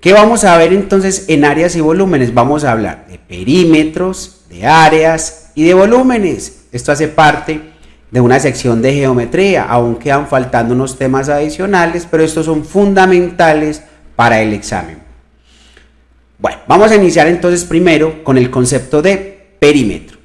¿Qué vamos a ver entonces en áreas y volúmenes? Vamos a hablar de perímetros, de áreas y de volúmenes. Esto hace parte de una sección de geometría. Aún quedan faltando unos temas adicionales, pero estos son fundamentales para el examen. Bueno, vamos a iniciar entonces primero con el concepto de perímetro.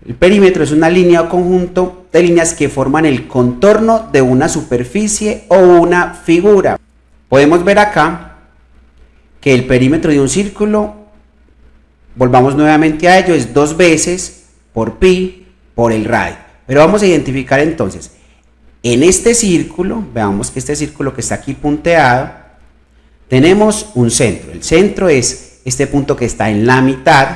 El perímetro es una línea o conjunto de líneas que forman el contorno de una superficie o una figura. Podemos ver acá que el perímetro de un círculo, volvamos nuevamente a ello, es 2 veces por pi por el radio. Pero vamos a identificar entonces, en este círculo, veamos que este círculo que está aquí punteado, tenemos un centro. El centro es este punto que está en la mitad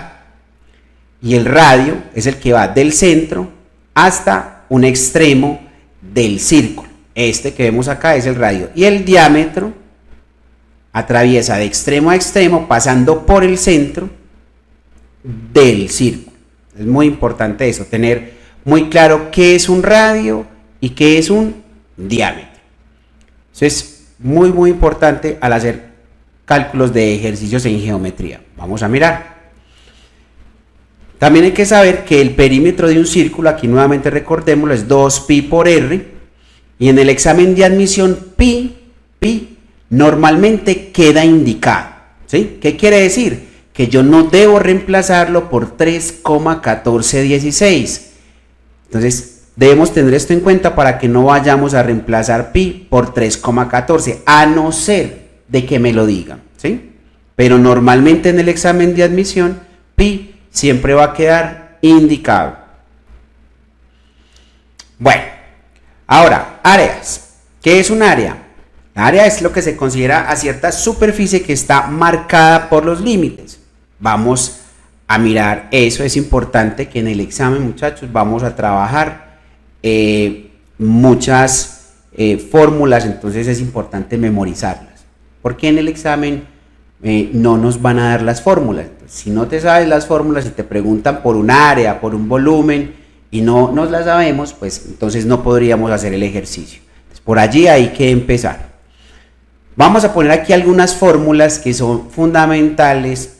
y el radio es el que va del centro hasta un extremo del círculo. Este que vemos acá es el radio y el diámetro atraviesa de extremo a extremo pasando por el centro del círculo. Es muy importante eso, tener muy claro qué es un radio y qué es un diámetro. Eso es muy importante al hacer cálculos de ejercicios en geometría. Vamos a mirar. También hay que saber que el perímetro de un círculo, aquí nuevamente recordémoslo, es 2pi por r, y en el examen de admisión pi normalmente queda indicado, ¿sí? ¿Qué quiere decir? Que yo no debo reemplazarlo por 3,1416. Entonces debemos tener esto en cuenta para que no vayamos a reemplazar pi por 3,14, a no ser de que me lo digan, ¿sí? Pero normalmente en el examen de admisión pi siempre va a quedar indicado. Bueno, ahora, áreas. ¿Qué es un área? La área es lo que se considera a cierta superficie que está marcada por los límites. Vamos a mirar eso. Es importante que en el examen, muchachos, vamos a trabajar muchas fórmulas, entonces es importante memorizarlas, porque en el examen no nos van a dar las fórmulas. Entonces, si no te sabes las fórmulas y te preguntan por un área, por un volumen y no nos las sabemos, pues entonces no podríamos hacer el ejercicio. Entonces, por allí hay que empezar. Vamos a poner aquí algunas fórmulas que son fundamentales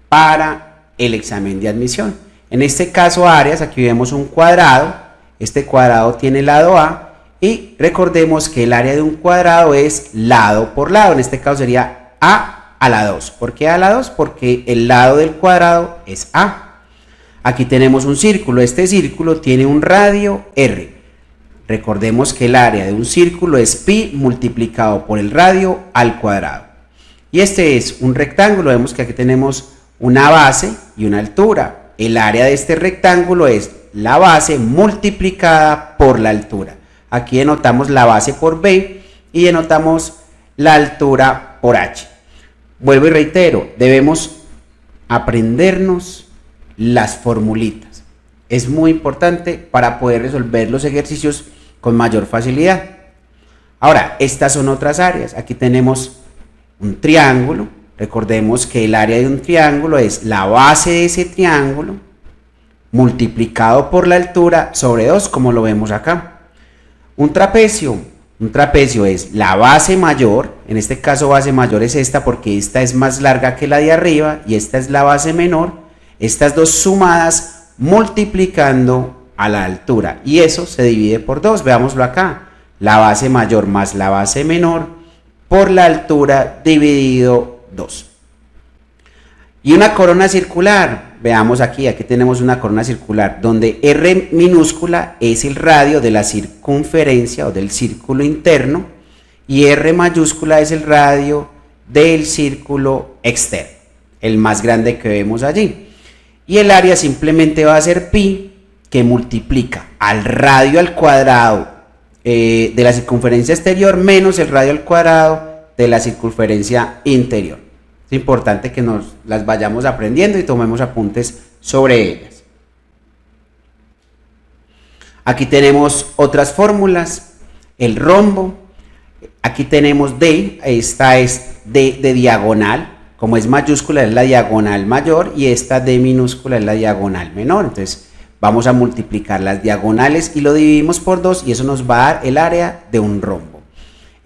para el examen de admisión. En este caso, áreas, aquí vemos un cuadrado. Este cuadrado tiene lado A y recordemos que el área de un cuadrado es lado por lado. En este caso sería A a la 2. ¿Por qué a la 2? Porque el lado del cuadrado es A. Aquí tenemos un círculo. Este círculo tiene un radio R. Recordemos que el área de un círculo es pi multiplicado por el radio al cuadrado. Y este es un rectángulo. Vemos que aquí tenemos una base y una altura. El área de este rectángulo es la base multiplicada por la altura. Aquí denotamos la base por B y denotamos la altura por H. Vuelvo y reitero, debemos aprendernos las formulitas. Es muy importante para poder resolver los ejercicios con mayor facilidad. Ahora, estas son otras áreas. Aquí tenemos un triángulo. Recordemos que el área de un triángulo es la base de ese triángulo multiplicado por la altura sobre 2, como lo vemos acá. Un trapecio es la base mayor. En este caso base mayor es esta porque esta es más larga que la de arriba y esta es la base menor. Estas dos sumadas multiplicando a la altura y eso se divide por 2. Veámoslo acá, la base mayor más la base menor por la altura dividido 2. Y una corona circular, veamos aquí tenemos una corona circular donde R minúscula es el radio de la circunferencia o del círculo interno y R mayúscula es el radio del círculo externo, el más grande que vemos allí. Y el área simplemente va a ser pi, que multiplica al radio al cuadrado de la circunferencia exterior menos el radio al cuadrado de la circunferencia interior. Es importante que nos las vayamos aprendiendo y tomemos apuntes sobre ellas. Aquí tenemos otras fórmulas. El rombo, aquí tenemos D, esta es D de diagonal. Como es mayúscula es la diagonal mayor y esta D minúscula es la diagonal menor. Entonces vamos a multiplicar las diagonales y lo dividimos por 2 y eso nos va a dar el área de un rombo.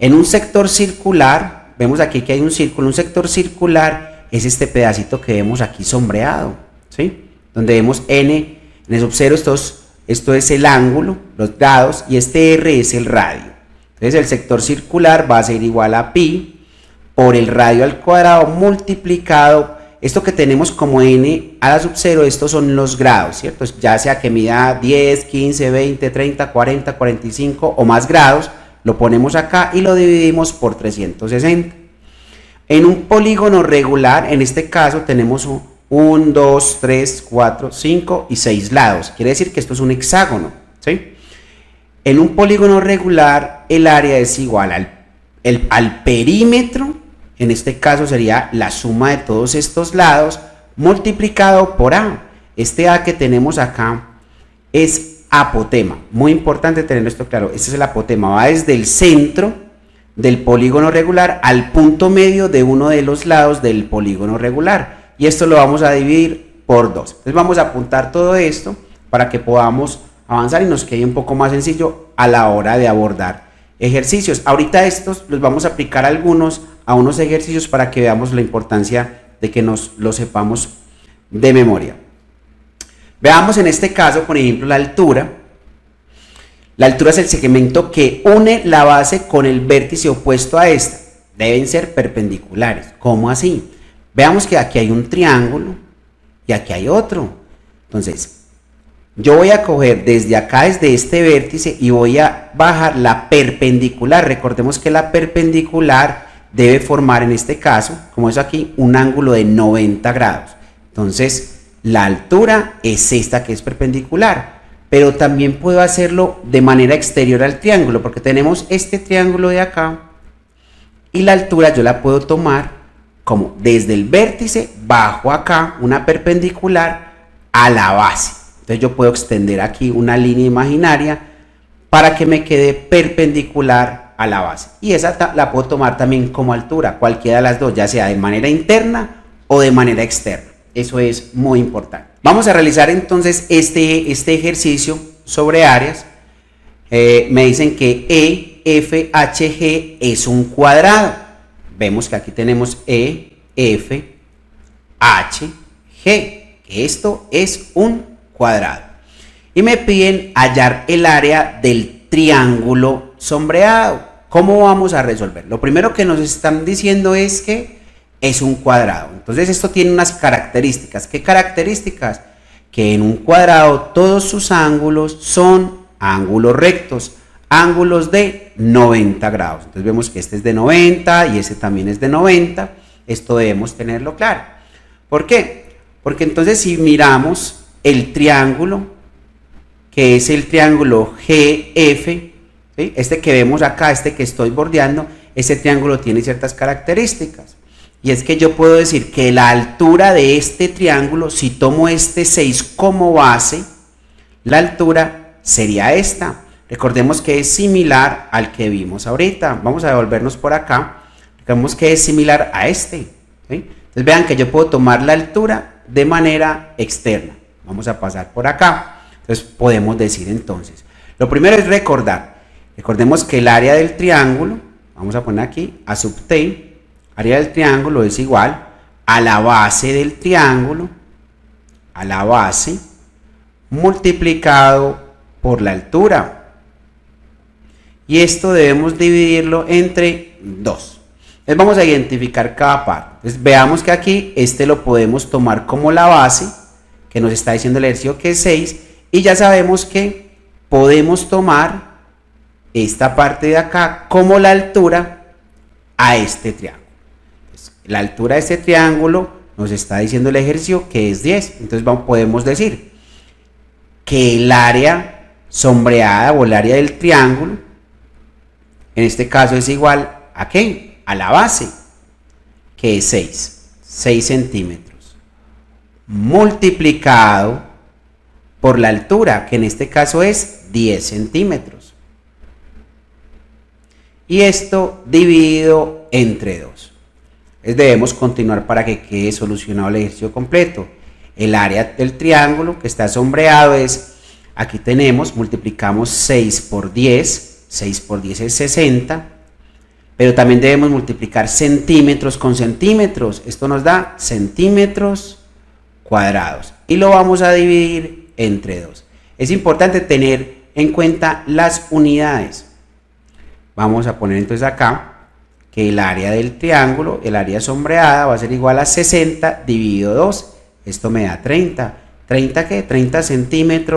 En un sector circular, vemos aquí que hay un círculo, un sector circular es este pedacito que vemos aquí sombreado, ¿sí? Donde vemos n, en el sub 0 esto es el ángulo, los grados, y este r es el radio. Entonces el sector circular va a ser igual a pi por el radio al cuadrado multiplicado, esto que tenemos como n a la sub 0, estos son los grados, ¿cierto? Ya sea que mida 10, 15, 20, 30, 40, 45 o más grados, lo ponemos acá y lo dividimos por 360. En un polígono regular, en este caso tenemos 1, 2, 3, 4, 5 y 6 lados. Quiere decir que esto es un hexágono, ¿sí? En un polígono regular, el área es igual al perímetro, en este caso sería la suma de todos estos lados, multiplicado por A. Este A que tenemos acá es apotema. Muy importante tener esto claro. Este es el apotema. Va desde el centro del polígono regular al punto medio de uno de los lados del polígono regular. Y esto lo vamos a dividir por 2. Entonces vamos a apuntar todo esto para que podamos avanzar y nos quede un poco más sencillo a la hora de abordar ejercicios. Ahorita estos los vamos a aplicar a unos ejercicios para que veamos la importancia de que nos lo sepamos de memoria. Veamos en este caso, por ejemplo, la altura. La altura es el segmento que une la base con el vértice opuesto a esta. Deben ser perpendiculares. ¿Cómo así? Veamos que aquí hay un triángulo y aquí hay otro. Entonces, yo voy a coger desde acá, desde este vértice, y voy a bajar la perpendicular. Recordemos que la perpendicular debe formar, en este caso, como es aquí, un ángulo de 90 grados. Entonces, la altura es esta que es perpendicular, pero también puedo hacerlo de manera exterior al triángulo, porque tenemos este triángulo de acá, y la altura yo la puedo tomar como desde el vértice, bajo acá, una perpendicular a la base. Entonces yo puedo extender aquí una línea imaginaria para que me quede perpendicular a la base. Y esa la puedo tomar también como altura, cualquiera de las dos, ya sea de manera interna o de manera externa. Eso es muy importante. Vamos a realizar entonces este ejercicio sobre áreas. Me dicen que EFHG es un cuadrado. Vemos que aquí tenemos EFHG. Esto es un cuadrado. Y me piden hallar el área del triángulo sombreado. ¿Cómo vamos a resolver? Lo primero que nos están diciendo es que es un cuadrado. Entonces esto tiene unas características. ¿Qué características? Que en un cuadrado todos sus ángulos son ángulos rectos, ángulos de 90 grados. Entonces vemos que este es de 90 y este también es de 90. Esto debemos tenerlo claro. ¿Por qué? Porque entonces si miramos el triángulo, que es el triángulo GF, ¿sí? Este que vemos acá, este que estoy bordeando, ese triángulo tiene ciertas características. Y es que yo puedo decir que la altura de este triángulo, si tomo este 6 como base, la altura sería esta. Recordemos que es similar al que vimos ahorita. Vamos a devolvernos por acá. Recordemos que es similar a este, ¿sí? Entonces vean que yo puedo tomar la altura de manera externa. Vamos a pasar por acá. Entonces podemos decir entonces, lo primero es recordar. Recordemos que el área del triángulo, vamos a poner aquí, A sub t, área del triángulo es igual a la base del triángulo, a la base, multiplicado por la altura. Y esto debemos dividirlo entre 2. Entonces vamos a identificar cada parte. Entonces veamos que aquí este lo podemos tomar como la base, que nos está diciendo el ejercicio que es 6, y ya sabemos que podemos tomar esta parte de acá como la altura a este triángulo. Entonces, la altura de este triángulo nos está diciendo el ejercicio que es 10. Entonces podemos decir que el área sombreada o el área del triángulo, en este caso es igual a ¿qué? A la base, que es 6 centímetros, multiplicado por la altura, que en este caso es 10 centímetros. Y esto dividido entre 2. Debemos continuar para que quede solucionado el ejercicio completo. El área del triángulo que está sombreado es, aquí tenemos, multiplicamos 6 por 10, 6 por 10 es 60, Pero también debemos multiplicar centímetros con centímetros. Esto nos da centímetros cuadrados. Y lo vamos a dividir entre 2. Es importante tener en cuenta las unidades. Vamos a poner entonces acá que el área del triángulo, el área sombreada, va a ser igual a 60 dividido 2. Esto me da 30. ¿30 qué? 30 centímetros